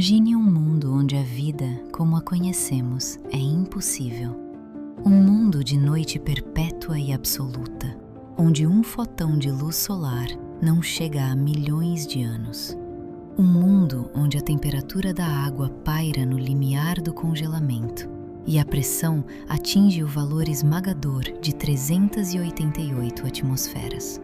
Imagine um mundo onde a vida, como a conhecemos, é impossível. Um mundo de noite perpétua e absoluta, onde um fotão de luz solar não chega a milhões de anos. Um mundo onde a temperatura da água paira no limiar do congelamento e a pressão atinge o valor esmagador de 388 atmosferas.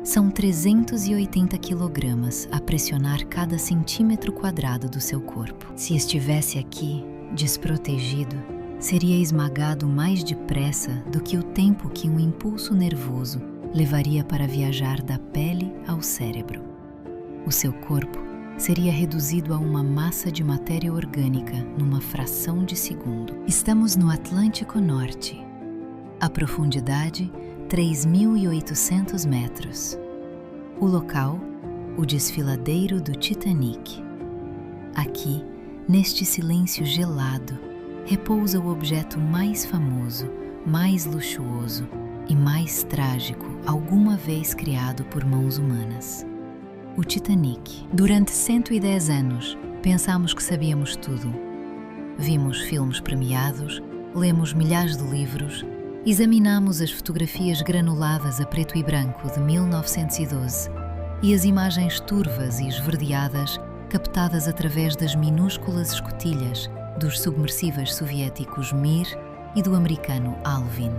São 380 quilogramas a pressionar cada centímetro quadrado do seu corpo. Se estivesse aqui, desprotegido, seria esmagado mais depressa do que o tempo que um impulso nervoso levaria para viajar da pele ao cérebro. O seu corpo seria reduzido a uma massa de matéria orgânica numa fração de segundo. Estamos no Atlântico Norte. A profundidade, 3.800 metros. O local, o desfiladeiro do Titanic. Aqui, neste silêncio gelado, repousa o objeto mais famoso, mais luxuoso e mais trágico alguma vez criado por mãos humanas. O Titanic. Durante 110 anos, pensámos que sabíamos tudo. Vimos filmes premiados, lemos milhares de livros, examinamos as fotografias granuladas a preto e branco de 1912 e as imagens turvas e esverdeadas captadas através das minúsculas escotilhas dos submersíveis soviéticos Mir e do americano Alvin.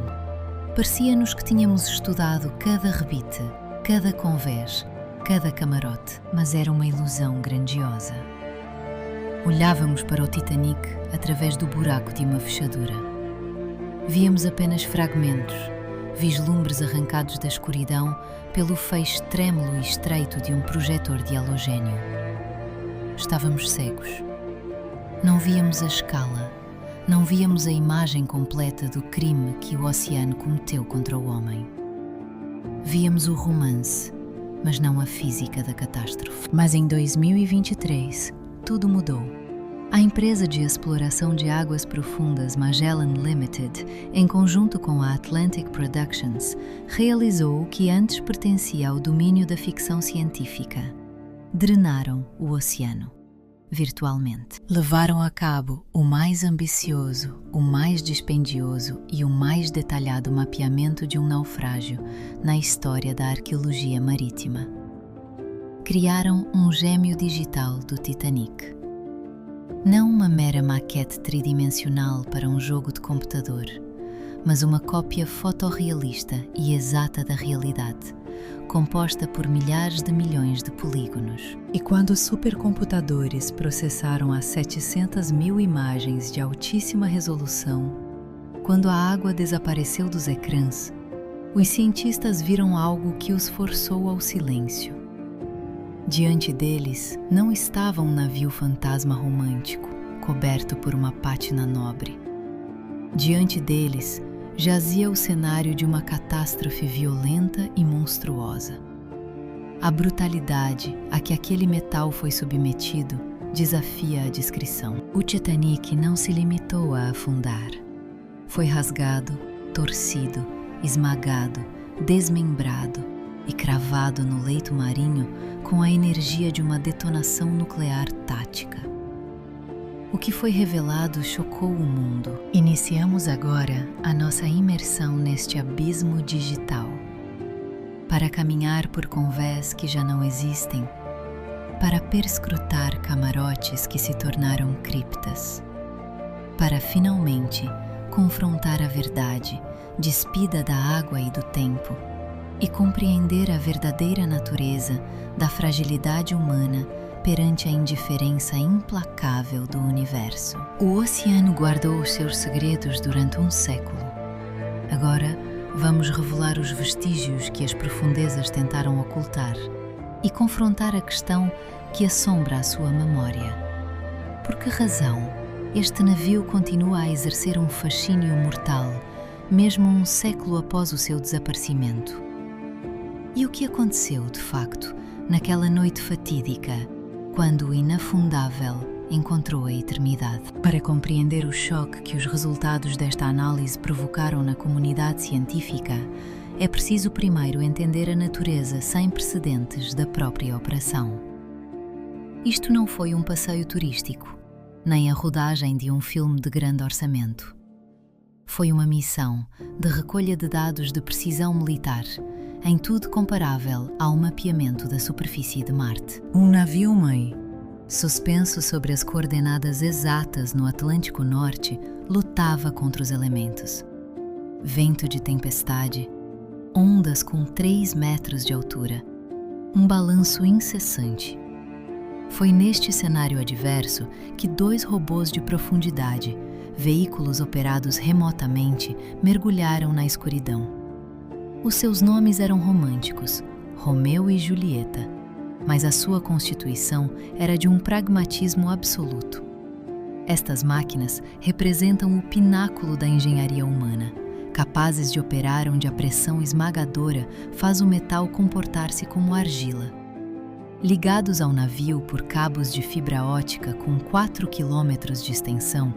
Parecia-nos que tínhamos estudado cada rebite, cada convés, cada camarote, mas era uma ilusão grandiosa. Olhávamos para o Titanic através do buraco de uma fechadura. Víamos apenas fragmentos, vislumbres arrancados da escuridão pelo feixe trêmulo e estreito de um projetor de halogénio. Estávamos cegos. Não víamos a escala, não víamos a imagem completa do crime que o oceano cometeu contra o homem. Víamos o romance, mas não a física da catástrofe. Mas em 2023, tudo mudou. A empresa de exploração de águas profundas Magellan Limited, em conjunto com a Atlantic Productions, realizou o que antes pertencia ao domínio da ficção científica. Drenaram o oceano, virtualmente. Levaram a cabo o mais ambicioso, o mais dispendioso e o mais detalhado mapeamento de um naufrágio na história da arqueologia marítima. Criaram um gêmeo digital do Titanic. Não uma mera maquete tridimensional para um jogo de computador, mas uma cópia fotorrealista e exata da realidade, composta por milhares de milhões de polígonos. E quando os supercomputadores processaram as 700 mil imagens de altíssima resolução, quando a água desapareceu dos ecrãs, os cientistas viram algo que os forçou ao silêncio. Diante deles não estava um navio fantasma romântico, coberto por uma pátina nobre. Diante deles jazia o cenário de uma catástrofe violenta e monstruosa. A brutalidade a que aquele metal foi submetido desafia a descrição. O Titanic não se limitou a afundar. Foi rasgado, torcido, esmagado, desmembrado e cravado no leito marinho com a energia de uma detonação nuclear tática. O que foi revelado chocou o mundo. Iniciamos agora a nossa imersão neste abismo digital, para caminhar por convés que já não existem, para perscrutar camarotes que se tornaram criptas, para finalmente confrontar a verdade, despida da água e do tempo, e compreender a verdadeira natureza da fragilidade humana perante a indiferença implacável do universo. O oceano guardou os seus segredos durante um século. Agora, vamos revelar os vestígios que as profundezas tentaram ocultar e confrontar a questão que assombra a sua memória. Por que razão este navio continua a exercer um fascínio mortal, mesmo um século após o seu desaparecimento? E o que aconteceu, de facto, naquela noite fatídica, quando o inafundável encontrou a eternidade? Para compreender o choque que os resultados desta análise provocaram na comunidade científica, é preciso primeiro entender a natureza sem precedentes da própria operação. Isto não foi um passeio turístico, nem a rodagem de um filme de grande orçamento. Foi uma missão de recolha de dados de precisão militar, em tudo comparável ao mapeamento da superfície de Marte. Um navio-mãe, suspenso sobre as coordenadas exatas no Atlântico Norte, lutava contra os elementos. Vento de tempestade, ondas com 3 metros de altura, um balanço incessante. Foi neste cenário adverso que 2 robôs de profundidade, veículos operados remotamente, mergulharam na escuridão. Os seus nomes eram românticos, Romeu e Julieta, mas a sua constituição era de um pragmatismo absoluto. Estas máquinas representam o pináculo da engenharia humana, capazes de operar onde a pressão esmagadora faz o metal comportar-se como argila. Ligados ao navio por cabos de fibra ótica com 4 quilômetros de extensão,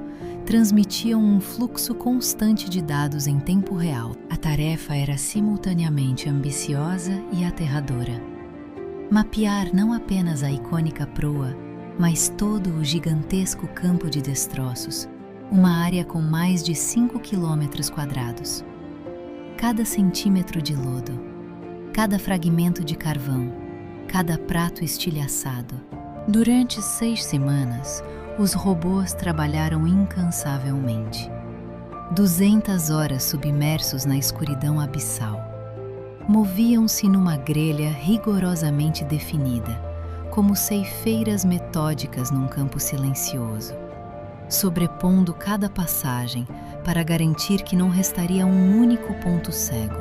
transmitiam um fluxo constante de dados em tempo real. A tarefa era simultaneamente ambiciosa e aterradora. Mapear não apenas a icônica proa, mas todo o gigantesco campo de destroços, uma área com mais de 5 quilômetros quadrados. Cada centímetro de lodo, cada fragmento de carvão, cada prato estilhaçado. Durante 6 semanas, os robôs trabalharam incansavelmente. 200 horas submersos na escuridão abissal. Moviam-se numa grelha rigorosamente definida, como ceifeiras metódicas num campo silencioso, sobrepondo cada passagem para garantir que não restaria um único ponto cego.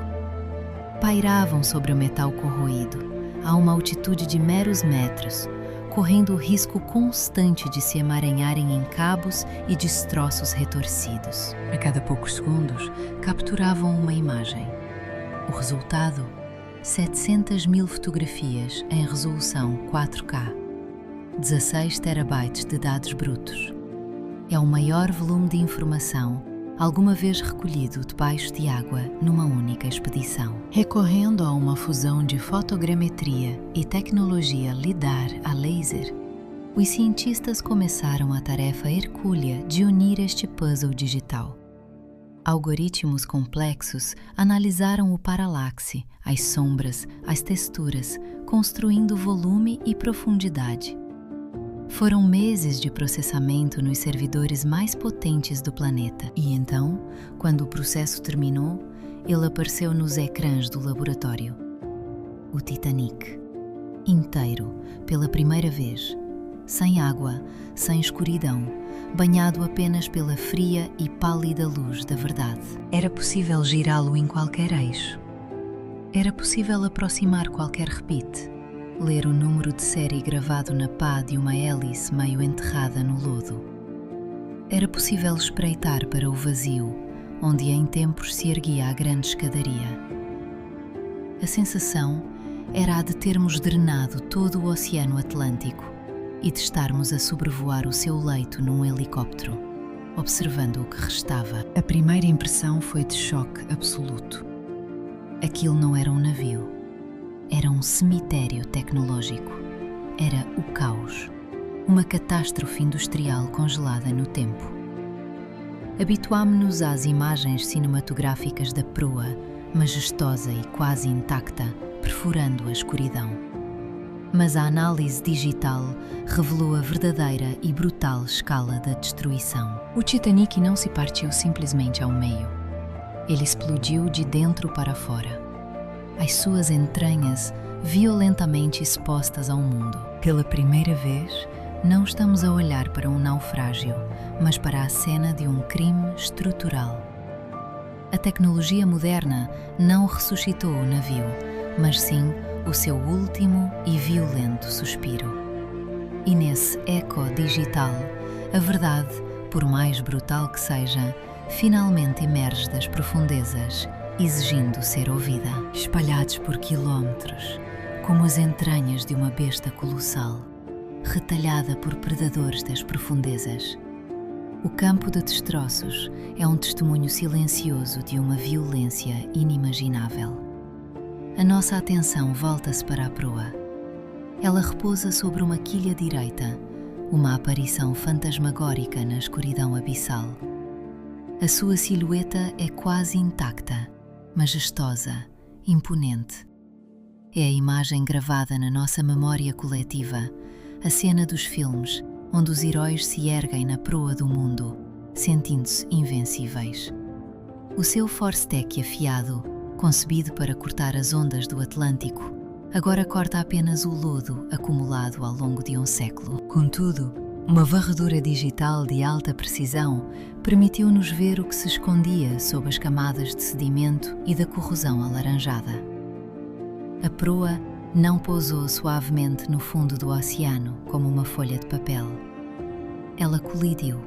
Pairavam sobre o metal corroído, a uma altitude de meros metros, correndo o risco constante de se emaranharem em cabos e destroços retorcidos. A cada poucos segundos, capturavam uma imagem. O resultado? 700.000 fotografias em resolução 4K. 16 terabytes de dados brutos. É o maior volume de informação alguma vez recolhido debaixo de água numa única expedição. Recorrendo a uma fusão de fotogrametria e tecnologia LIDAR a laser, os cientistas começaram a tarefa hercúlea de unir este puzzle digital. Algoritmos complexos analisaram o paralaxe, as sombras, as texturas, construindo volume e profundidade. Foram meses de processamento nos servidores mais potentes do planeta. E então, quando o processo terminou, ele apareceu nos ecrãs do laboratório. O Titanic, inteiro, pela primeira vez, sem água, sem escuridão, banhado apenas pela fria e pálida luz da verdade. Era possível girá-lo em qualquer eixo. Era possível aproximar qualquer repite, ler o número de série gravado na pá de uma hélice meio enterrada no lodo. Era possível espreitar para o vazio, onde em tempos se erguia a grande escadaria. A sensação era a de termos drenado todo o Oceano Atlântico e de estarmos a sobrevoar o seu leito num helicóptero, observando o que restava. A primeira impressão foi de choque absoluto. Aquilo não era um navio. Era um cemitério tecnológico. Era o caos. Uma catástrofe industrial congelada no tempo. Habituámo-nos às imagens cinematográficas da proa, majestosa e quase intacta, perfurando a escuridão. Mas a análise digital revelou a verdadeira e brutal escala da destruição. O Titanic não se partiu simplesmente ao meio. Ele explodiu de dentro para fora. As suas entranhas violentamente expostas ao mundo. Pela primeira vez, não estamos a olhar para um naufrágio, mas para a cena de um crime estrutural. A tecnologia moderna não ressuscitou o navio, mas sim o seu último e violento suspiro. E nesse eco digital, a verdade, por mais brutal que seja, finalmente emerge das profundezas, exigindo ser ouvida. Espalhados por quilómetros, como as entranhas de uma besta colossal, retalhada por predadores das profundezas. O campo de destroços é um testemunho silencioso de uma violência inimaginável. A nossa atenção volta-se para a proa. Ela repousa sobre uma quilha direita, uma aparição fantasmagórica na escuridão abissal. A sua silhueta é quase intacta, majestosa, imponente. É a imagem gravada na nossa memória coletiva, a cena dos filmes, onde os heróis se erguem na proa do mundo, sentindo-se invencíveis. O seu force-tech afiado, concebido para cortar as ondas do Atlântico, agora corta apenas o lodo acumulado ao longo de um século. Contudo, uma varredura digital de alta precisão permitiu-nos ver o que se escondia sob as camadas de sedimento e da corrosão alaranjada. A proa não pousou suavemente no fundo do oceano como uma folha de papel. Ela colidiu.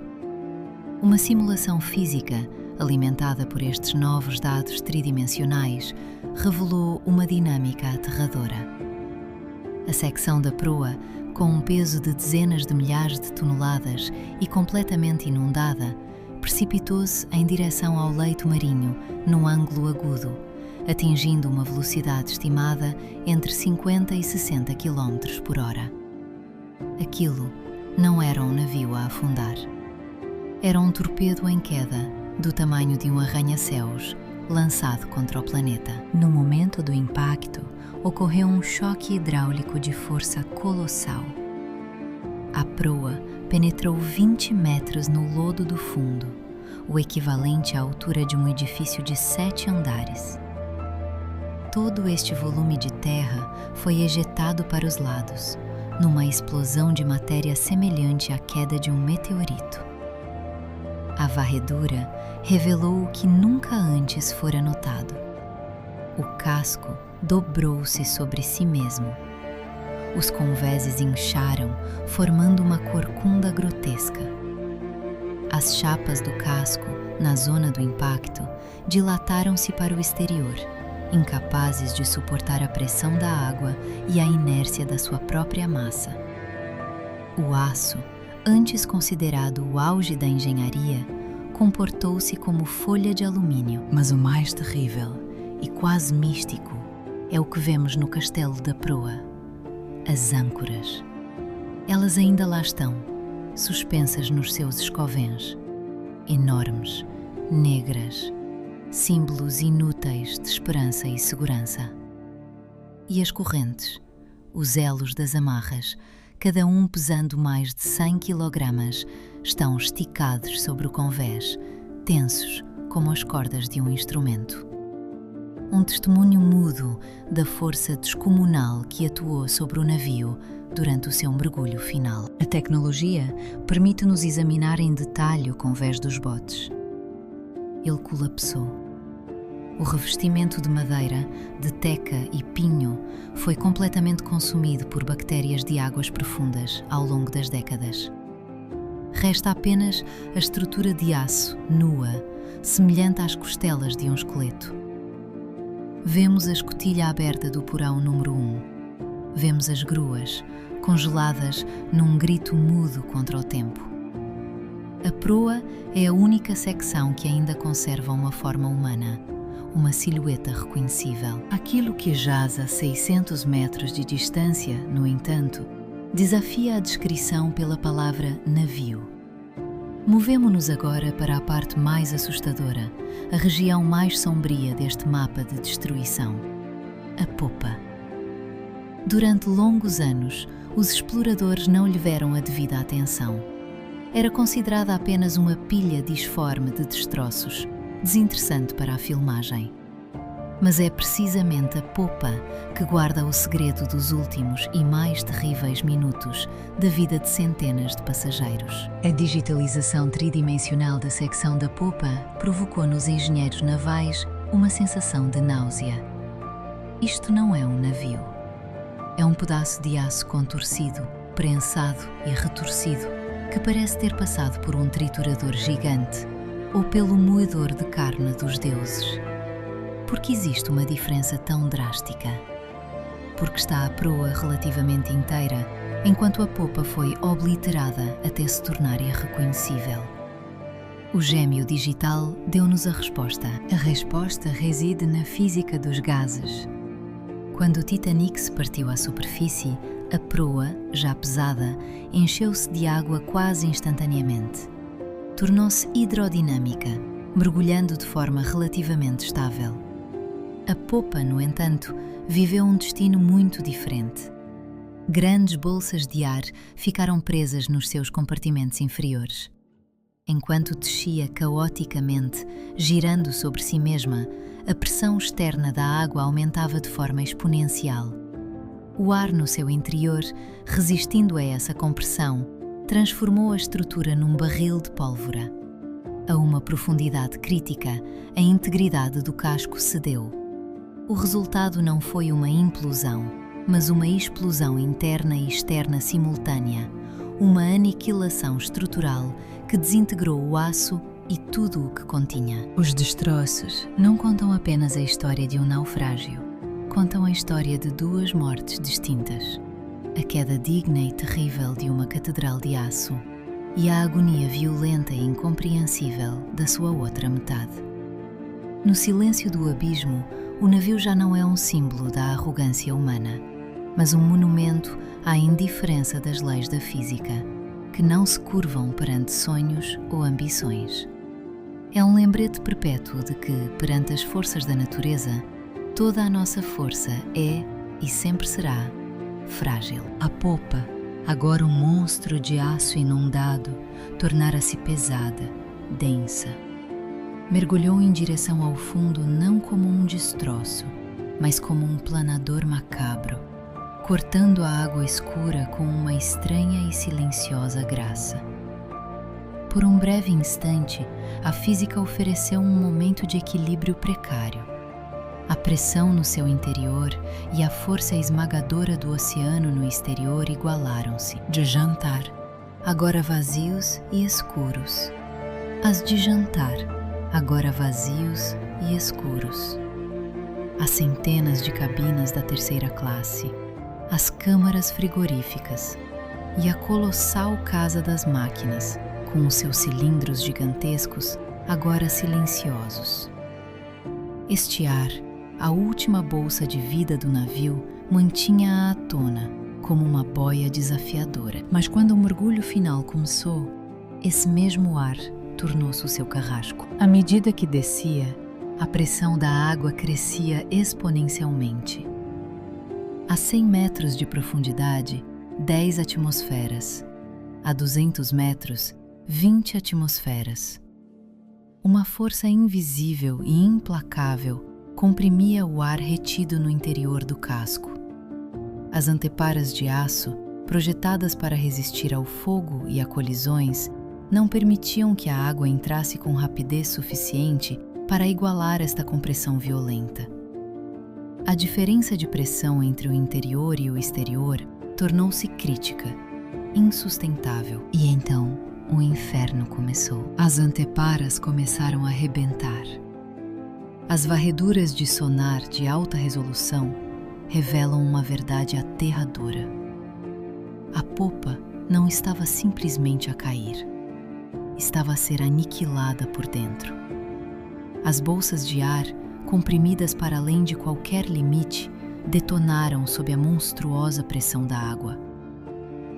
Uma simulação física, alimentada por estes novos dados tridimensionais, revelou uma dinâmica aterradora. A secção da proa, com um peso de dezenas de milhares de toneladas e completamente inundada, precipitou-se em direção ao leito marinho, num ângulo agudo, atingindo uma velocidade estimada entre 50 e 60 km por hora. Aquilo não era um navio a afundar. Era um torpedo em queda, do tamanho de um arranha-céus, lançado contra o planeta. No momento do impacto, ocorreu um choque hidráulico de força colossal. A proa penetrou 20 metros no lodo do fundo, o equivalente à altura de um edifício de 7 andares. Todo este volume de terra foi ejetado para os lados, numa explosão de matéria semelhante à queda de um meteorito. A varredura revelou o que nunca antes fora notado. O casco dobrou-se sobre si mesmo. Os convéses incharam, formando uma corcunda grotesca. As chapas do casco, na zona do impacto, dilataram-se para o exterior, incapazes de suportar a pressão da água e a inércia da sua própria massa. O aço, antes considerado o auge da engenharia, comportou-se como folha de alumínio. Mas o mais terrível e quase místico é o que vemos no castelo da proa: as âncoras. Elas ainda lá estão, suspensas nos seus escovens, enormes, negras, símbolos inúteis de esperança e segurança. E as correntes, os elos das amarras, cada um pesando mais de 100 kg, estão esticados sobre o convés, tensos como as cordas de um instrumento. Um testemunho mudo da força descomunal que atuou sobre o navio durante o seu mergulho final. A tecnologia permite-nos examinar em detalhe o convés dos botes. Ele colapsou. O revestimento de madeira, de teca e pinho foi completamente consumido por bactérias de águas profundas ao longo das décadas. Resta apenas a estrutura de aço, nua, semelhante às costelas de um esqueleto. Vemos a escotilha aberta do porão número 1. Vemos as gruas, congeladas num grito mudo contra o tempo. A proa é a única secção que ainda conserva uma forma humana, uma silhueta reconhecível. Aquilo que jaz a 600 metros de distância, no entanto, desafia a descrição pela palavra navio. Movemo-nos agora para a parte mais assustadora, a região mais sombria deste mapa de destruição: a popa. Durante longos anos, os exploradores não lhe deram a devida atenção. Era considerada apenas uma pilha disforme de destroços, desinteressante para a filmagem. Mas é precisamente a popa que guarda o segredo dos últimos e mais terríveis minutos da vida de centenas de passageiros. A digitalização tridimensional da secção da popa provocou nos engenheiros navais uma sensação de náusea. Isto não é um navio. É um pedaço de aço contorcido, prensado e retorcido, que parece ter passado por um triturador gigante ou pelo moedor de carne dos deuses. Por que existe uma diferença tão drástica? Porque está a proa relativamente inteira, enquanto a popa foi obliterada até se tornar irreconhecível. O gêmeo digital deu-nos a resposta. A resposta reside na física dos gases. Quando o Titanic se partiu à superfície, A proa, já pesada, encheu-se de água quase instantaneamente. Tornou-se hidrodinâmica, mergulhando de forma relativamente estável. A popa, no entanto, viveu um destino muito diferente. Grandes bolsas de ar ficaram presas nos seus compartimentos inferiores. Enquanto descia caoticamente, girando sobre si mesma, a pressão externa da água aumentava de forma exponencial. O ar no seu interior, resistindo a essa compressão, transformou a estrutura num barril de pólvora. A uma profundidade crítica, a integridade do casco cedeu. O resultado não foi uma implosão, mas uma explosão interna e externa simultânea, uma aniquilação estrutural que desintegrou o aço e tudo o que continha. Os destroços não contam apenas a história de um naufrágio, contam a história de duas mortes distintas: a queda digna e terrível de uma catedral de aço e a agonia violenta e incompreensível da sua outra metade. No silêncio do abismo, o navio já não é um símbolo da arrogância humana, mas um monumento à indiferença das leis da física, que não se curvam perante sonhos ou ambições. É um lembrete perpétuo de que, perante as forças da natureza, toda a nossa força é, e sempre será, frágil. A popa, agora um monstro de aço inundado, tornara-se pesada, densa. Mergulhou em direção ao fundo não como um destroço, mas como um planador macabro, cortando a água escura com uma estranha e silenciosa graça. Por um breve instante, a física ofereceu um momento de equilíbrio precário. A pressão no seu interior e a força esmagadora do oceano no exterior igualaram-se. De jantar, agora vazios e escuros. As de jantar, agora vazios e escuros. As centenas de cabinas da terceira classe, as câmaras frigoríficas e a colossal casa das máquinas, com os seus cilindros gigantescos, agora silenciosos. Este ar, a última bolsa de vida do navio, mantinha-a à tona, como uma boia desafiadora. Mas quando o mergulho final começou, esse mesmo ar tornou-se o seu carrasco. À medida que descia, a pressão da água crescia exponencialmente. A 100 metros de profundidade, 10 atmosferas. A 200 metros, 20 atmosferas. Uma força invisível e implacável comprimia o ar retido no interior do casco. As anteparas de aço, projetadas para resistir ao fogo e a colisões, não permitiam que a água entrasse com rapidez suficiente para igualar esta compressão violenta. A diferença de pressão entre o interior e o exterior tornou-se crítica, insustentável. E então, o inferno começou. As anteparas começaram a rebentar. As varreduras de sonar de alta resolução revelam uma verdade aterradora. A popa não estava simplesmente a cair. Estava a ser aniquilada por dentro. As bolsas de ar, comprimidas para além de qualquer limite, detonaram sob a monstruosa pressão da água.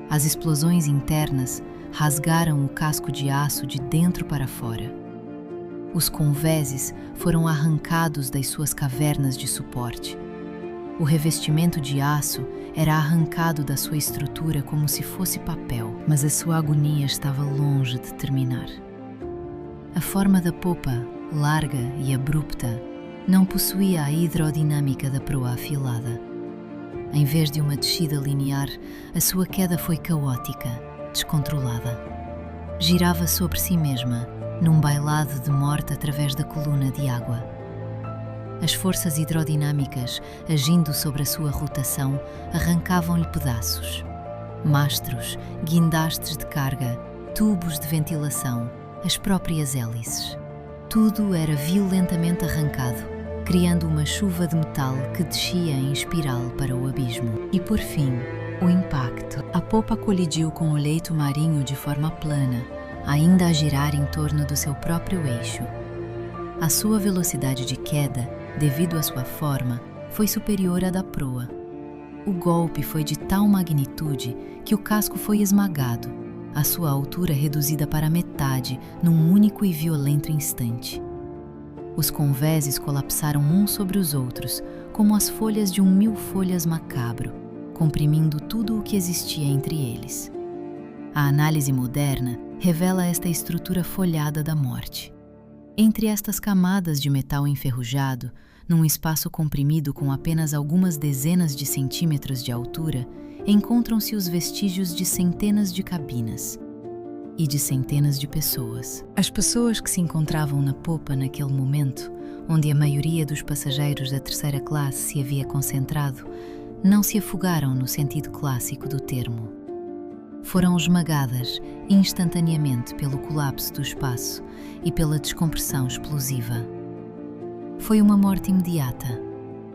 As explosões internas rasgaram o casco de aço de dentro para fora. Os convéses foram arrancados das suas cavernas de suporte. O revestimento de aço era arrancado da sua estrutura como se fosse papel, mas a sua agonia estava longe de terminar. A forma da popa, larga e abrupta, não possuía a hidrodinâmica da proa afilada. Em vez de uma descida linear, a sua queda foi caótica, descontrolada. Girava sobre si mesma, num bailado de morte através da coluna de água. As forças hidrodinâmicas, agindo sobre a sua rotação, arrancavam-lhe pedaços. Mastros, guindastes de carga, tubos de ventilação, as próprias hélices. Tudo era violentamente arrancado, criando uma chuva de metal que descia em espiral para o abismo. E por fim, o impacto. A popa colidiu com o leito marinho de forma plana, ainda a girar em torno do seu próprio eixo. A sua velocidade de queda, devido à sua forma, foi superior à da proa. o golpe foi de tal magnitude que o casco foi esmagado, a sua altura reduzida para metade num único e violento instante. Os convéses colapsaram uns sobre os outros, como as folhas de um mil-folhas macabro, comprimindo tudo o que existia entre eles. A análise moderna revela esta estrutura folhada da morte. Entre estas camadas de metal enferrujado, num espaço comprimido com apenas algumas dezenas de centímetros de altura, encontram-se os vestígios de centenas de cabinas e de centenas de pessoas. As pessoas que se encontravam na popa naquele momento, onde a maioria dos passageiros da terceira classe se havia concentrado, não se afogaram no sentido clássico do termo. Foram esmagadas instantaneamente pelo colapso do espaço e pela descompressão explosiva. Foi uma morte imediata,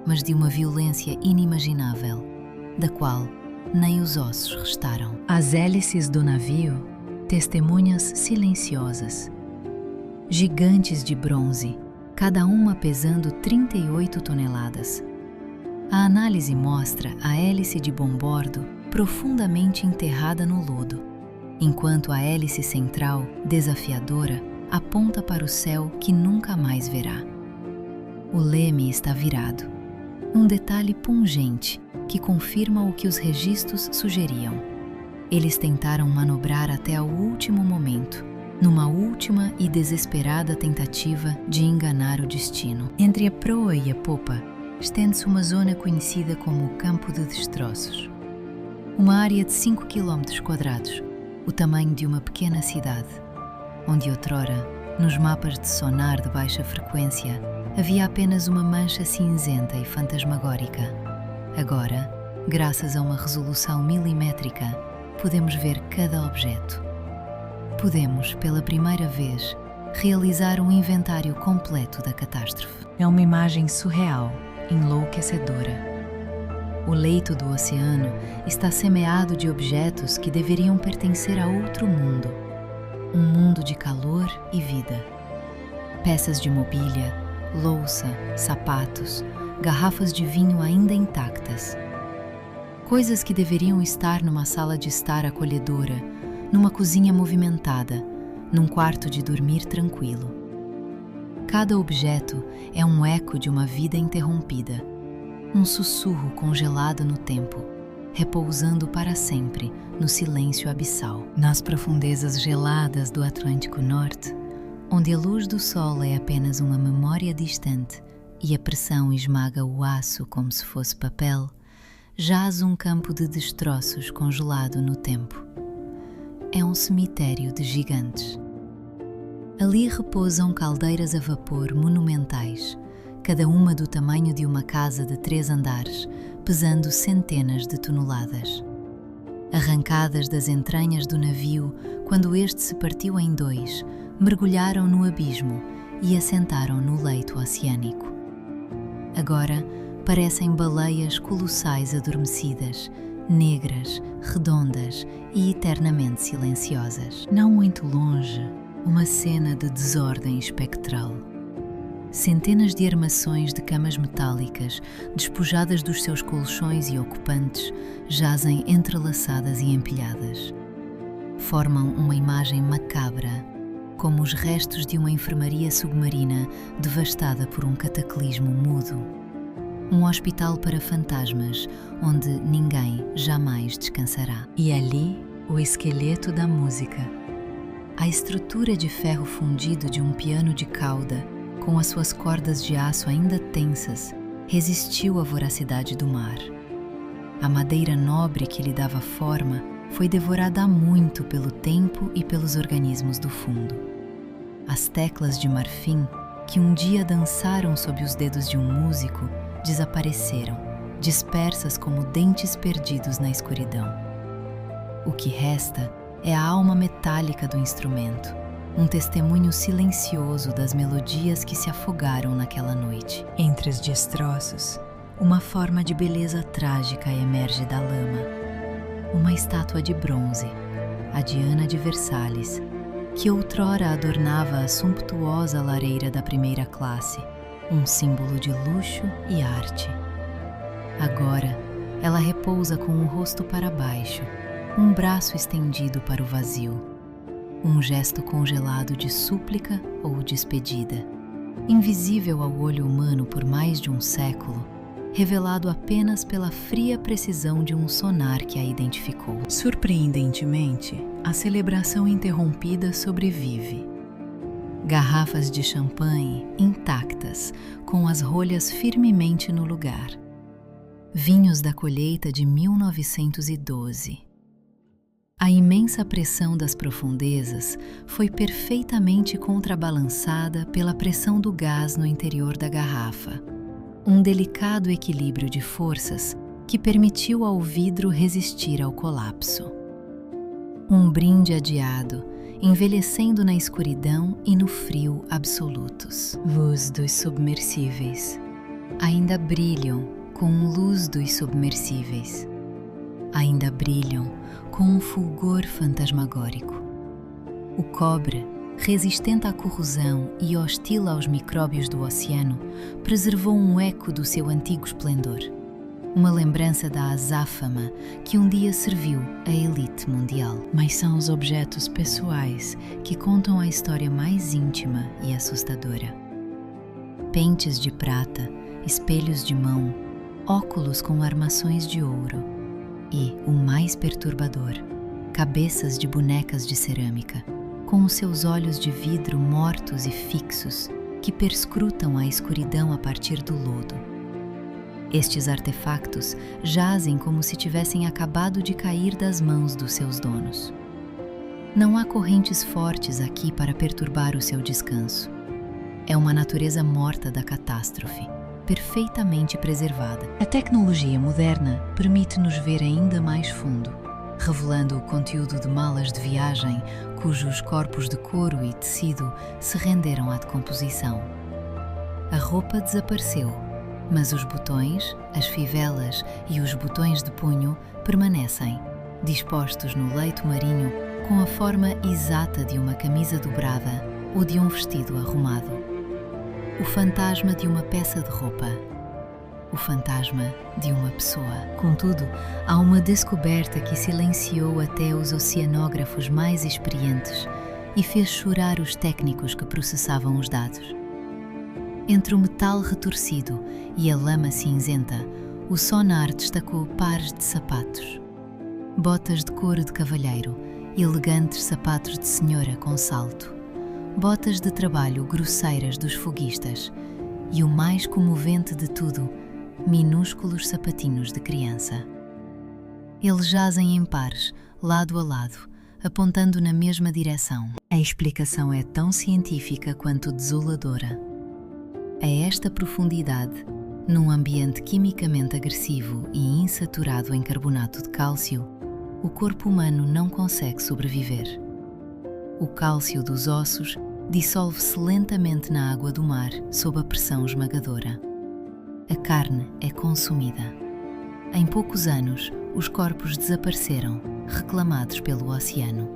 mas de uma violência inimaginável, da qual nem os ossos restaram. As hélices do navio, testemunhas silenciosas. Gigantes de bronze, cada uma pesando 38 toneladas. A análise mostra a hélice de bombordo profundamente enterrada no lodo, enquanto a hélice central, desafiadora, aponta para o céu que nunca mais verá. O leme está virado, um detalhe pungente que confirma o que os registros sugeriam. Eles tentaram manobrar até o último momento, numa última e desesperada tentativa de enganar o destino. Entre a proa e a popa, estende-se uma zona conhecida como o Campo de Destroços. Uma área de 5 km², o tamanho de uma pequena cidade, onde outrora, nos mapas de sonar de baixa frequência, havia apenas uma mancha cinzenta e fantasmagórica. Agora, graças a uma resolução milimétrica, podemos ver cada objeto. Podemos, pela primeira vez, realizar um inventário completo da catástrofe. É uma imagem surreal, enlouquecedora. O leito do oceano está semeado de objetos que deveriam pertencer a outro mundo, um mundo de calor e vida. Peças de mobília, louça, sapatos, garrafas de vinho ainda intactas. Coisas que deveriam estar numa sala de estar acolhedora, numa cozinha movimentada, num quarto de dormir tranquilo. Cada objeto é um eco de uma vida interrompida, um sussurro congelado no tempo, repousando para sempre no silêncio abissal. Nas profundezas geladas do Atlântico Norte, onde a luz do sol é apenas uma memória distante e a pressão esmaga o aço como se fosse papel, jaz um campo de destroços congelado no tempo. É um cemitério de gigantes. Ali repousam caldeiras a vapor monumentais, cada uma do tamanho de uma casa de 3 andares, pesando centenas de toneladas. Arrancadas das entranhas do navio, quando este se partiu em 2, mergulharam no abismo e assentaram no leito oceânico. Agora parecem baleias colossais adormecidas, negras, redondas e eternamente silenciosas. Não muito longe, uma cena de desordem espectral. Centenas de armações de camas metálicas, despojadas dos seus colchões e ocupantes, jazem entrelaçadas e empilhadas. Formam uma imagem macabra, como os restos de uma enfermaria submarina devastada por um cataclismo mudo. Um hospital para fantasmas, onde ninguém jamais descansará. E ali, o esqueleto da música. A estrutura de ferro fundido de um piano de cauda, com as suas cordas de aço ainda tensas, resistiu à voracidade do mar. A madeira nobre que lhe dava forma foi devorada há muito pelo tempo e pelos organismos do fundo. As teclas de marfim, que um dia dançaram sob os dedos de um músico, desapareceram, dispersas como dentes perdidos na escuridão. O que resta é a alma metálica do instrumento, um testemunho silencioso das melodias que se afogaram naquela noite. Entre os destroços, uma forma de beleza trágica emerge da lama. Uma estátua de bronze, a Diana de Versalhes, que outrora adornava a sumptuosa lareira da primeira classe, um símbolo de luxo e arte. Agora, ela repousa com o rosto para baixo, um braço estendido para o vazio, um gesto congelado de súplica ou despedida, invisível ao olho humano por mais de um século, revelado apenas pela fria precisão de um sonar que a identificou. Surpreendentemente, a celebração interrompida sobrevive. Garrafas de champanhe intactas, com as rolhas firmemente no lugar. Vinhos da colheita de 1912. A imensa pressão das profundezas foi perfeitamente contrabalançada pela pressão do gás no interior da garrafa. Um delicado equilíbrio de forças que permitiu ao vidro resistir ao colapso. Um brinde adiado, envelhecendo na escuridão e no frio absolutos. Luz dos submersíveis. Ainda brilham com luz dos submersíveis. Ainda brilham com um fulgor fantasmagórico. O cobre, resistente à corrosão e hostil aos micróbios do oceano, preservou um eco do seu antigo esplendor. Uma lembrança da azáfama que um dia serviu à elite mundial. Mas são os objetos pessoais que contam a história mais íntima e assustadora. Pentes de prata, espelhos de mão, óculos com armações de ouro e, o mais perturbador, cabeças de bonecas de cerâmica, com os seus olhos de vidro mortos e fixos, que perscrutam a escuridão a partir do lodo. Estes artefactos jazem como se tivessem acabado de cair das mãos dos seus donos. Não há correntes fortes aqui para perturbar o seu descanso. É uma natureza morta da catástrofe, perfeitamente preservada. A tecnologia moderna permite-nos ver ainda mais fundo, revelando o conteúdo de malas de viagem cujos corpos de couro e tecido se renderam à decomposição. A roupa desapareceu, mas os botões, as fivelas e os botões de punho permanecem, dispostos no leito marinho com a forma exata de uma camisa dobrada ou de um vestido arrumado. O fantasma de uma peça de roupa. O fantasma de uma pessoa. Contudo, há uma descoberta que silenciou até os oceanógrafos mais experientes e fez chorar os técnicos que processavam os dados. Entre o metal retorcido e a lama cinzenta, o sonar destacou pares de sapatos. Botas de couro de cavalheiro, elegantes sapatos de senhora com salto, botas de trabalho grosseiras dos foguistas e o mais comovente de tudo, minúsculos sapatinhos de criança. Eles jazem em pares, lado a lado, apontando na mesma direção. A explicação é tão científica quanto desoladora. A esta profundidade, num ambiente quimicamente agressivo e insaturado em carbonato de cálcio, o corpo humano não consegue sobreviver. O cálcio dos ossos dissolve-se lentamente na água do mar sob a pressão esmagadora. A carne é consumida. Em poucos anos, os corpos desapareceram, reclamados pelo oceano.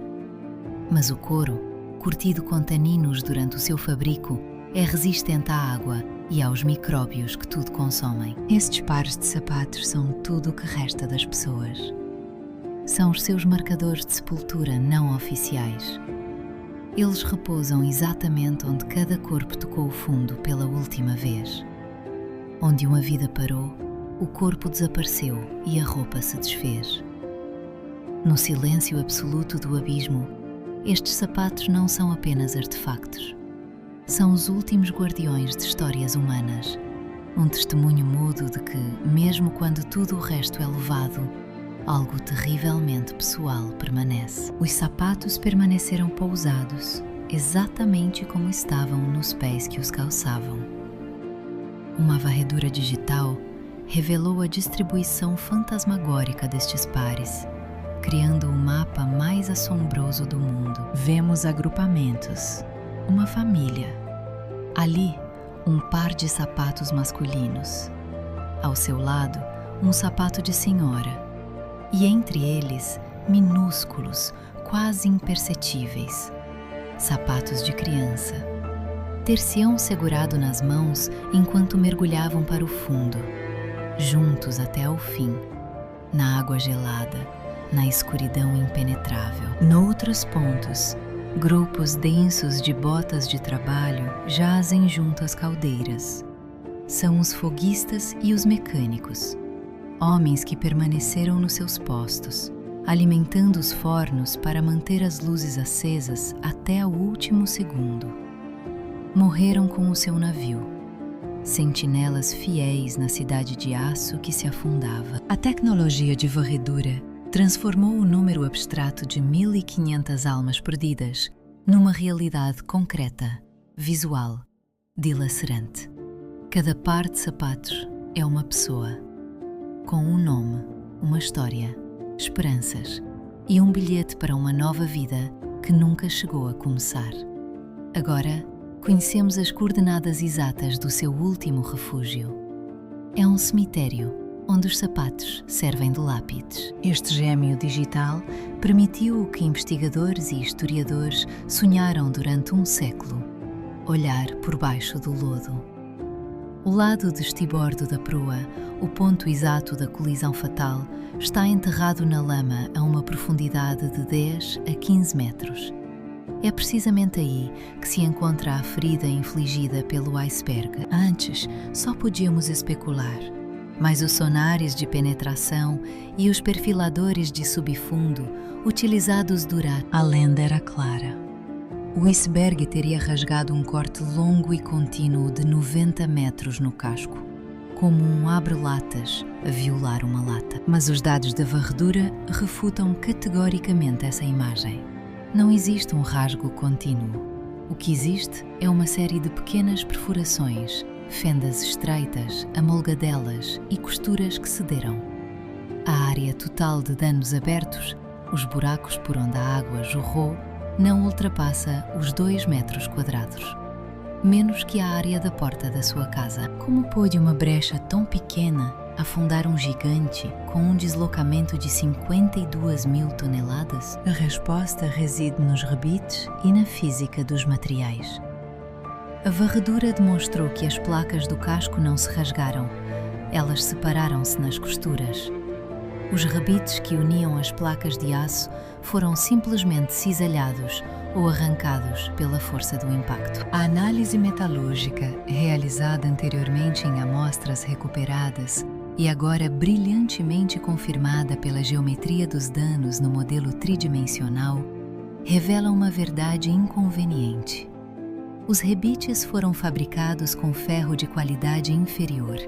Mas o couro, curtido com taninos durante o seu fabrico, é resistente à água e aos micróbios que tudo consomem. Estes pares de sapatos são tudo o que resta das pessoas. São os seus marcadores de sepultura não oficiais. Eles repousam exatamente onde cada corpo tocou o fundo pela última vez. Onde uma vida parou, o corpo desapareceu e a roupa se desfez. No silêncio absoluto do abismo, estes sapatos não são apenas artefactos. São os últimos guardiões de histórias humanas, um testemunho mudo de que, mesmo quando tudo o resto é levado, algo terrivelmente pessoal permanece. Os sapatos permaneceram pousados, exatamente como estavam nos pés que os calçavam. Uma varredura digital revelou a distribuição fantasmagórica destes pares, criando o mapa mais assombroso do mundo. Vemos agrupamentos, uma família. Ali, um par de sapatos masculinos. Ao seu lado, um sapato de senhora. E entre eles, minúsculos, quase imperceptíveis, sapatos de criança. Ter-se-ão segurado nas mãos enquanto mergulhavam para o fundo, juntos até ao fim, na água gelada, na escuridão impenetrável. Noutros pontos, grupos densos de botas de trabalho jazem junto às caldeiras. São os foguistas e os mecânicos, homens que permaneceram nos seus postos, alimentando os fornos para manter as luzes acesas até o último segundo. Morreram com o seu navio, sentinelas fiéis na cidade de aço que se afundava. A tecnologia de varredura transformou o número abstrato de 1.500 almas perdidas numa realidade concreta, visual, dilacerante. Cada par de sapatos é uma pessoa, com um nome, uma história, esperanças e um bilhete para uma nova vida que nunca chegou a começar. Agora, conhecemos as coordenadas exatas do seu último refúgio. É um cemitério onde os sapatos servem de lápides. Este gêmeo digital permitiu o que investigadores e historiadores sonharam durante um século: olhar por baixo do lodo. O lado de estibordo da proa, o ponto exato da colisão fatal, está enterrado na lama a uma profundidade de 10 a 15 metros. É precisamente aí que se encontra a ferida infligida pelo iceberg. Antes, só podíamos especular, mas os sonares de penetração e os perfiladores de subfundo utilizados durante a lenda era clara. O iceberg teria rasgado um corte longo e contínuo de 90 metros no casco, como um abre-latas a violar uma lata. Mas os dados da varredura refutam categoricamente essa imagem. Não existe um rasgo contínuo. O que existe é uma série de pequenas perfurações, fendas estreitas, amolgadelas e costuras que cederam. A área total de danos abertos, os buracos por onde a água jorrou, não ultrapassa os 2 metros quadrados, menos que a área da porta da sua casa. Como pôde uma brecha tão pequena afundar um gigante com um deslocamento de 52.000 toneladas? A resposta reside nos rebites e na física dos materiais. A varredura demonstrou que as placas do casco não se rasgaram, elas separaram-se nas costuras. Os rebites que uniam as placas de aço foram simplesmente cisalhados ou arrancados pela força do impacto. A análise metalúrgica, realizada anteriormente em amostras recuperadas e agora brilhantemente confirmada pela geometria dos danos no modelo tridimensional, revela uma verdade inconveniente. Os rebites foram fabricados com ferro de qualidade inferior,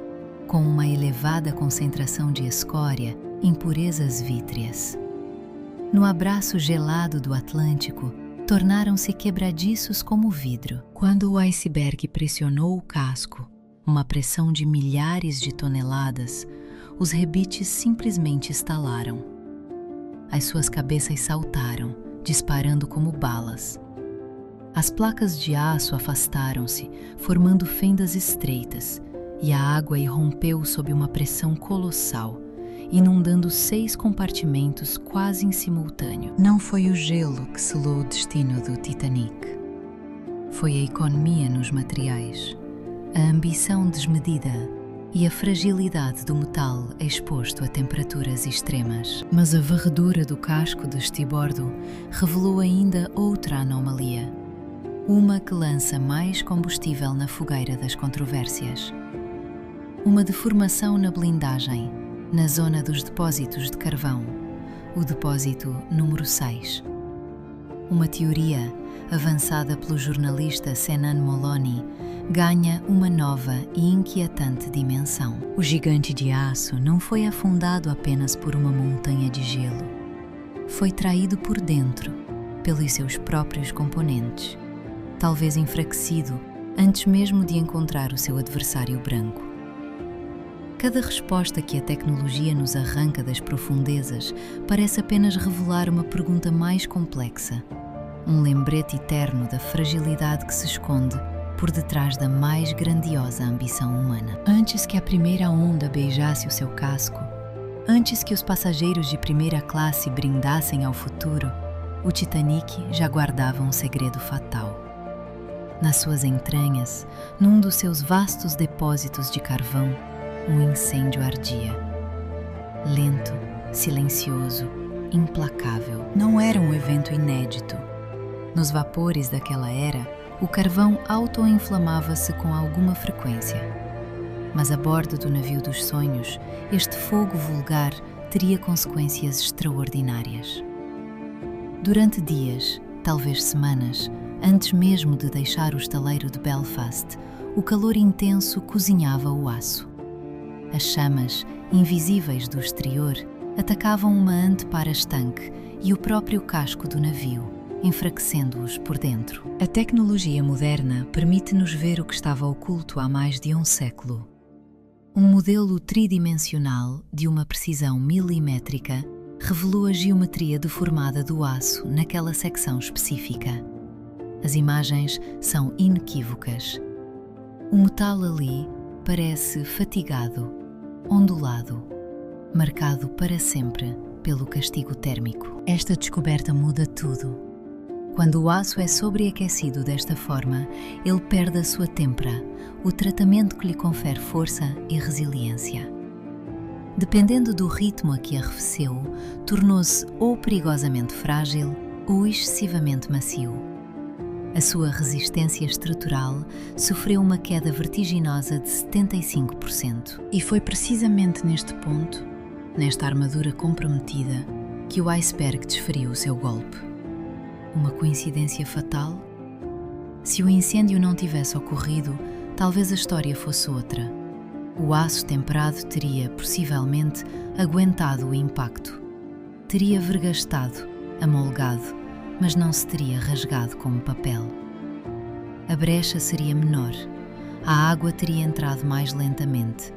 com uma elevada concentração de escória, impurezas vítreas. No abraço gelado do Atlântico, tornaram-se quebradiços como vidro. Quando o iceberg pressionou o casco, uma pressão de milhares de toneladas, os rebites simplesmente estalaram. As suas cabeças saltaram, disparando como balas. As placas de aço afastaram-se, formando fendas estreitas, e a água irrompeu sob uma pressão colossal, inundando 6 compartimentos quase em simultâneo. Não foi o gelo que selou o destino do Titanic. Foi a economia nos materiais, a ambição desmedida e a fragilidade do metal exposto a temperaturas extremas. Mas a varredura do casco de estibordo revelou ainda outra anomalia, uma que lança mais combustível na fogueira das controvérsias. Uma deformação na blindagem, na zona dos depósitos de carvão, o depósito número 6. Uma teoria, avançada pelo jornalista Senan Molony, ganha uma nova e inquietante dimensão. O gigante de aço não foi afundado apenas por uma montanha de gelo. Foi traído por dentro, pelos seus próprios componentes, talvez enfraquecido antes mesmo de encontrar o seu adversário branco. Cada resposta que a tecnologia nos arranca das profundezas parece apenas revelar uma pergunta mais complexa, um lembrete eterno da fragilidade que se esconde por detrás da mais grandiosa ambição humana. Antes que a primeira onda beijasse o seu casco, antes que os passageiros de primeira classe brindassem ao futuro, o Titanic já guardava um segredo fatal. Nas suas entranhas, num dos seus vastos depósitos de carvão, um incêndio ardia. Lento, silencioso, implacável. Não era um evento inédito. Nos vapores daquela era, o carvão auto-inflamava-se com alguma frequência. Mas a bordo do navio dos sonhos, este fogo vulgar teria consequências extraordinárias. Durante dias, talvez semanas, antes mesmo de deixar o estaleiro de Belfast, o calor intenso cozinhava o aço. As chamas, invisíveis do exterior, atacavam uma antepara estanque e o próprio casco do navio, enfraquecendo-os por dentro. A tecnologia moderna permite-nos ver o que estava oculto há mais de um século. Um modelo tridimensional de uma precisão milimétrica revelou a geometria deformada do aço naquela secção específica. As imagens são inequívocas. O metal ali parece fatigado, ondulado, marcado para sempre pelo castigo térmico. Esta descoberta muda tudo. Quando o aço é sobreaquecido desta forma, ele perde a sua têmpera, o tratamento que lhe confere força e resiliência. Dependendo do ritmo a que arrefeceu, tornou-se ou perigosamente frágil ou excessivamente macio. A sua resistência estrutural sofreu uma queda vertiginosa de 75%. E foi precisamente neste ponto, nesta armadura comprometida, que o iceberg desferiu o seu golpe. Uma coincidência fatal? Se o incêndio não tivesse ocorrido, talvez a história fosse outra. O aço temperado teria, possivelmente, aguentado o impacto. Teria vergastado, amolgado, mas não se teria rasgado como papel. A brecha seria menor, a água teria entrado mais lentamente.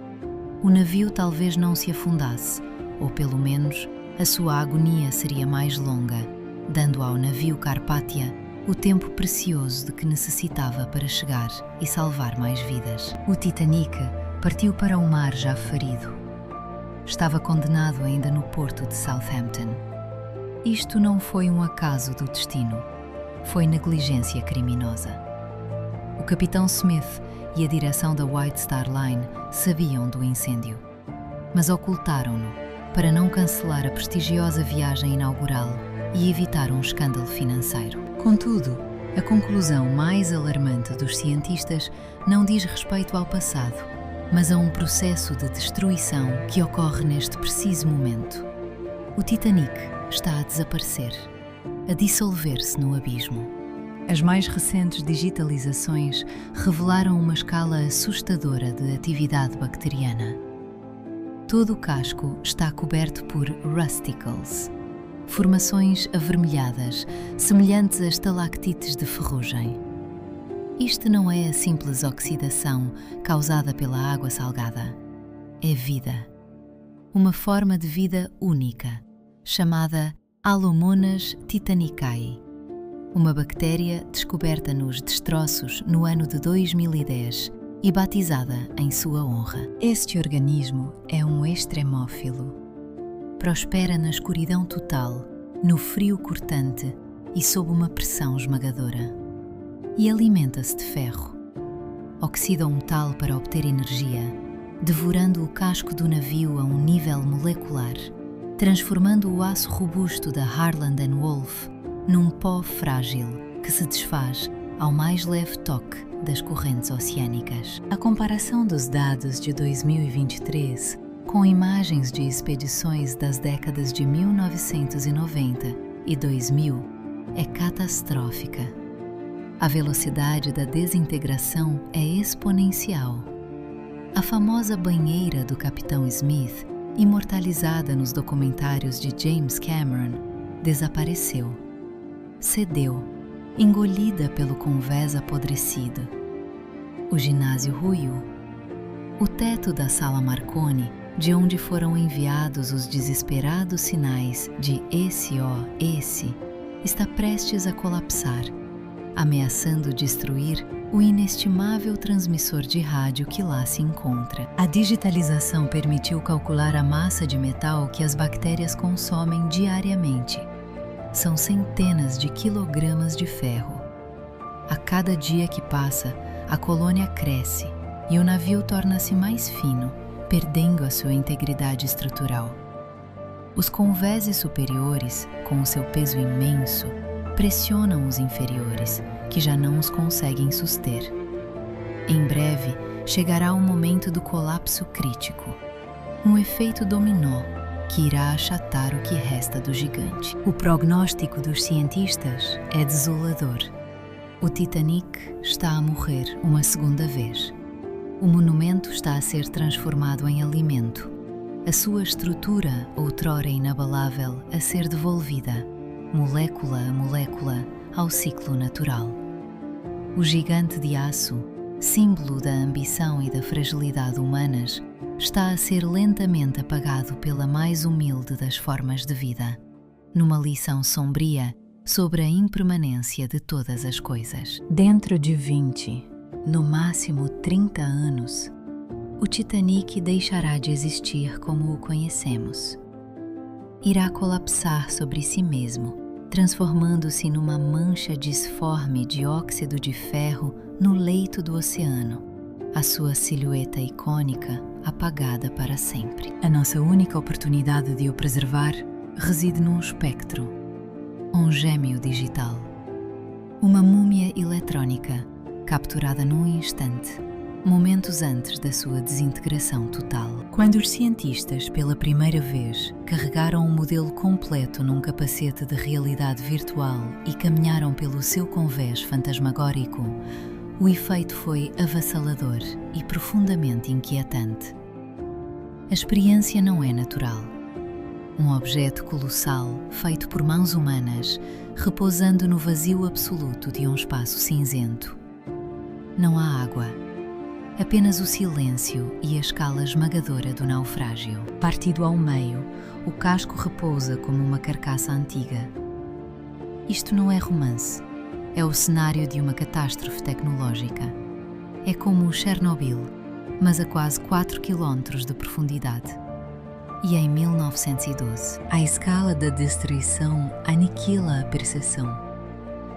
O navio talvez não se afundasse, ou pelo menos a sua agonia seria mais longa, dando ao navio Carpathia o tempo precioso de que necessitava para chegar e salvar mais vidas. O Titanic partiu para o mar já ferido. Estava condenado ainda no porto de Southampton. Isto não foi um acaso do destino, foi negligência criminosa. O capitão Smith e a direção da White Star Line sabiam do incêndio, mas ocultaram-no para não cancelar a prestigiosa viagem inaugural e evitar um escândalo financeiro. Contudo, a conclusão mais alarmante dos cientistas não diz respeito ao passado, mas a um processo de destruição que ocorre neste preciso momento. O Titanic está a desaparecer, a dissolver-se no abismo. As mais recentes digitalizações revelaram uma escala assustadora de atividade bacteriana. Todo o casco está coberto por rusticles, formações avermelhadas, semelhantes a estalactites de ferrugem. Isto não é a simples oxidação causada pela água salgada. É vida. Uma forma de vida única, chamada Halomonas titanicae, uma bactéria descoberta nos destroços no ano de 2010 e batizada em sua honra. Este organismo é um extremófilo. Prospera na escuridão total, no frio cortante e sob uma pressão esmagadora. E alimenta-se de ferro. Oxida o metal para obter energia, devorando o casco do navio a um nível molecular, transformando o aço robusto da Harland & Wolff num pó frágil que se desfaz ao mais leve toque das correntes oceânicas. A comparação dos dados de 2023 com imagens de expedições das décadas de 1990 e 2000 é catastrófica. A velocidade da desintegração é exponencial. A famosa banheira do Capitão Smith, imortalizada nos documentários de James Cameron, desapareceu. Cedeu, engolida pelo convés apodrecido. O ginásio ruiu. O teto da sala Marconi, de onde foram enviados os desesperados sinais de SOS, está prestes a colapsar, ameaçando destruir o inestimável transmissor de rádio que lá se encontra. A digitalização permitiu calcular a massa de metal que as bactérias consomem diariamente. São centenas de quilogramas de ferro. A cada dia que passa, a colônia cresce e o navio torna-se mais fino, perdendo a sua integridade estrutural. Os convéses superiores, com o seu peso imenso, pressionam os inferiores, que já não os conseguem suster. Em breve, chegará o momento do colapso crítico, um efeito dominó que irá achatar o que resta do gigante. O prognóstico dos cientistas é desolador. O Titanic está a morrer uma segunda vez. O monumento está a ser transformado em alimento. A sua estrutura, outrora inabalável, a ser devolvida, molécula a molécula, ao ciclo natural. O gigante de aço, símbolo da ambição e da fragilidade humanas, está a ser lentamente apagado pela mais humilde das formas de vida, numa lição sombria sobre a impermanência de todas as coisas. Dentro de 20, no máximo 30 anos, o Titanic deixará de existir como o conhecemos. Irá colapsar sobre si mesmo, transformando-se numa mancha disforme de óxido de ferro no leito do oceano, a sua silhueta icônica apagada para sempre. A nossa única oportunidade de o preservar reside num espectro, um gêmeo digital, uma múmia eletrónica capturada num instante, momentos antes da sua desintegração total. Quando os cientistas, pela primeira vez, carregaram um modelo completo num capacete de realidade virtual e caminharam pelo seu convés fantasmagórico, o efeito foi avassalador e profundamente inquietante. A experiência não é natural. Um objeto colossal, feito por mãos humanas, repousando no vazio absoluto de um espaço cinzento. Não há água. Apenas o silêncio e a escala esmagadora do naufrágio. Partido ao meio, o casco repousa como uma carcaça antiga. Isto não é romance. É o cenário de uma catástrofe tecnológica. É como o Chernobyl, mas a quase 4 km de profundidade. E em 1912, a escala da destruição aniquila a percepção.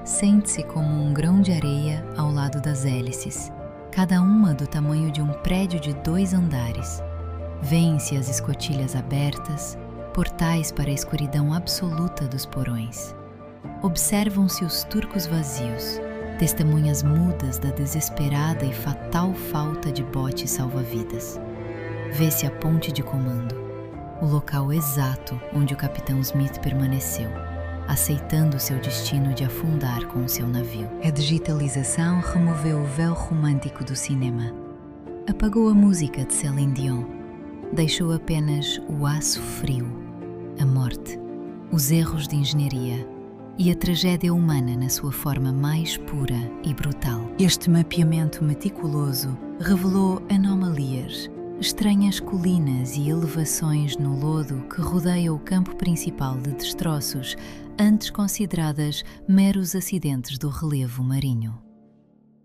Sente-se como um grão de areia ao lado das hélices, cada uma do tamanho de um prédio de 2 andares. Vêem-se as escotilhas abertas, portais para a escuridão absoluta dos porões. Observam-se os turcos vazios, testemunhas mudas da desesperada e fatal falta de botes salva-vidas. Vê-se a ponte de comando, o local exato onde o capitão Smith permaneceu, aceitando seu destino de afundar com o seu navio. A digitalização removeu o véu romântico do cinema. Apagou a música de Céline Dion. Deixou apenas o aço frio, a morte, os erros de engenharia e a tragédia humana na sua forma mais pura e brutal. Este mapeamento meticuloso revelou anomalias, estranhas colinas e elevações no lodo que rodeia o campo principal de destroços, antes consideradas meros acidentes do relevo marinho.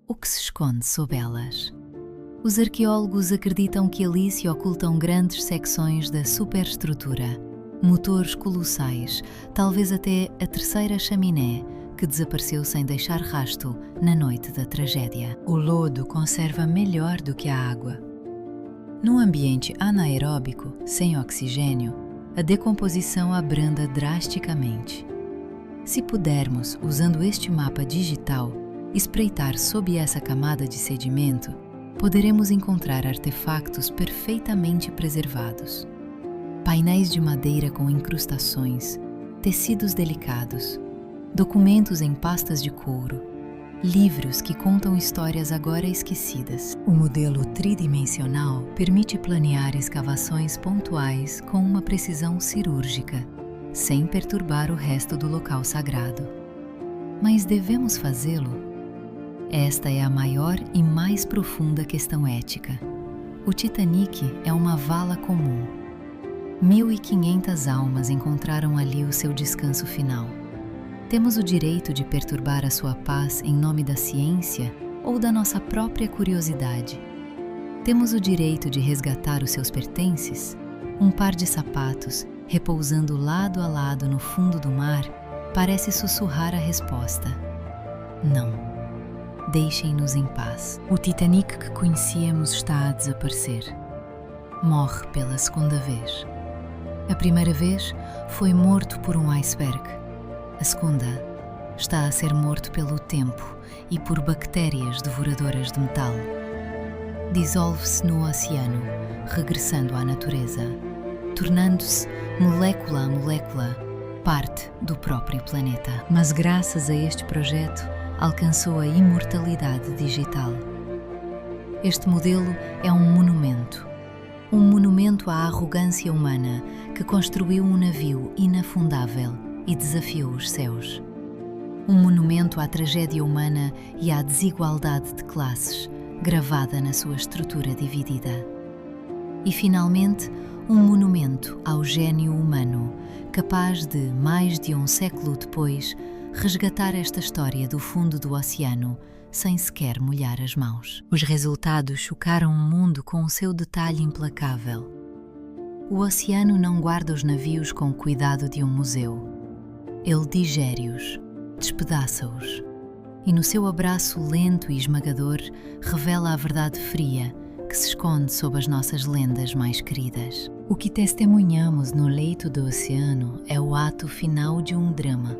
O que se esconde sob elas? Os arqueólogos acreditam que ali se ocultam grandes secções da superestrutura, motores colossais, talvez até a terceira chaminé, que desapareceu sem deixar rasto na noite da tragédia. O lodo conserva melhor do que a água. Num ambiente anaeróbico, sem oxigênio, a decomposição abranda drasticamente. Se pudermos, usando este mapa digital, espreitar sob essa camada de sedimento, poderemos encontrar artefactos perfeitamente preservados. Painéis de madeira com incrustações, tecidos delicados, documentos em pastas de couro, livros que contam histórias agora esquecidas. O modelo tridimensional permite planear escavações pontuais com uma precisão cirúrgica, sem perturbar o resto do local sagrado. Mas devemos fazê-lo? Esta é a maior e mais profunda questão ética. O Titanic é uma vala comum. 1.500 almas encontraram ali o seu descanso final. Temos o direito de perturbar a sua paz em nome da ciência ou da nossa própria curiosidade? Temos o direito de resgatar os seus pertences? Um par de sapatos, repousando lado a lado no fundo do mar, parece sussurrar a resposta: não. Deixem-nos em paz. O Titanic que conhecíamos está a desaparecer. Morre pela segunda vez. A primeira vez foi morto por um iceberg. A segunda está a ser morto pelo tempo e por bactérias devoradoras de metal. Dissolve-se no oceano, regressando à natureza, tornando-se, molécula a molécula, parte do próprio planeta. Mas graças a este projeto, alcançou a imortalidade digital. Este modelo é um monumento à arrogância humana que construiu um navio inafundável e desafiou os céus. Um monumento à tragédia humana e à desigualdade de classes, gravada na sua estrutura dividida. E, finalmente, um monumento ao gênio humano, capaz de, mais de um século depois, resgatar esta história do fundo do oceano, sem sequer molhar as mãos. Os resultados chocaram o mundo com o seu detalhe implacável. O oceano não guarda os navios com o cuidado de um museu. Ele digere-os, despedaça-os, e no seu abraço lento e esmagador revela a verdade fria que se esconde sob as nossas lendas mais queridas. O que testemunhamos no leito do oceano é o ato final de um drama.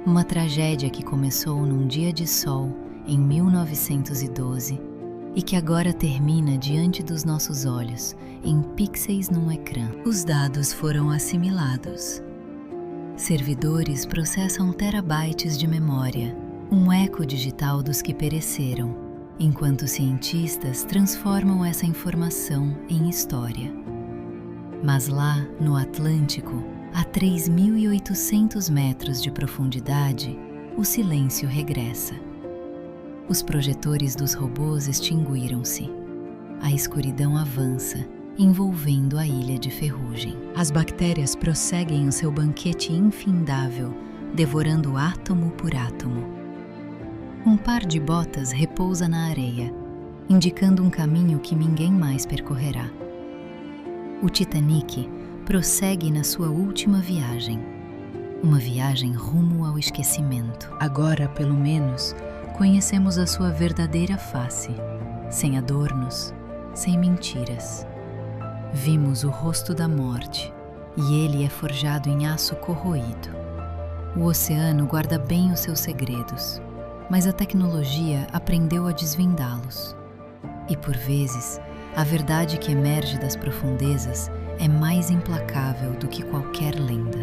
Uma tragédia que começou num dia de sol em 1912 e que agora termina diante dos nossos olhos, em pixels num ecrã. Os dados foram assimilados. Servidores processam terabytes de memória, um eco digital dos que pereceram, enquanto cientistas transformam essa informação em história. Mas lá, no Atlântico, a 3.800 metros de profundidade, o silêncio regressa. Os projetores dos robôs extinguiram-se. A escuridão avança, envolvendo a ilha de ferrugem. As bactérias prosseguem o seu banquete infindável, devorando átomo por átomo. Um par de botas repousa na areia, indicando um caminho que ninguém mais percorrerá. O Titanic prossegue na sua última viagem, uma viagem rumo ao esquecimento. Agora, pelo menos, conhecemos a sua verdadeira face, sem adornos, sem mentiras. Vimos o rosto da morte, e ele é forjado em aço corroído. O oceano guarda bem os seus segredos, mas a tecnologia aprendeu a desvendá-los. E por vezes, a verdade que emerge das profundezas é mais implacável do que qualquer lenda.